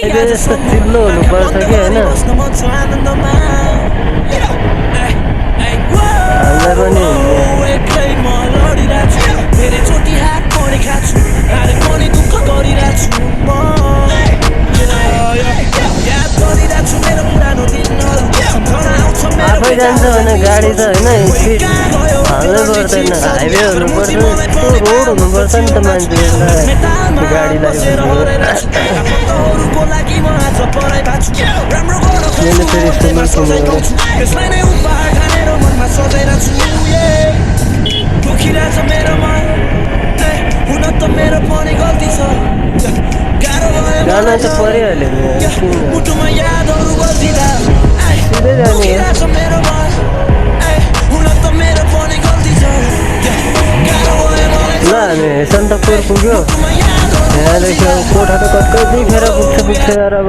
highway जस्तो चिल्लो हुनुपर्छ कि होइन हामीलाई पनि आफै जान्छ भने गाडी त होइन स्पिड हाल्नै पर्दैन हाइवे हुनुपर्छ यस्तो रोड हुनुपर्छ नि त मान्छेहरूलाई गाडीलाई फेरि गाना त परिहाल्यो सिधै जाने ल हामी सन्दकपुर पुग्यो यहाँदेखि अब कोठा त कतै देखेर पुग्छ यार अब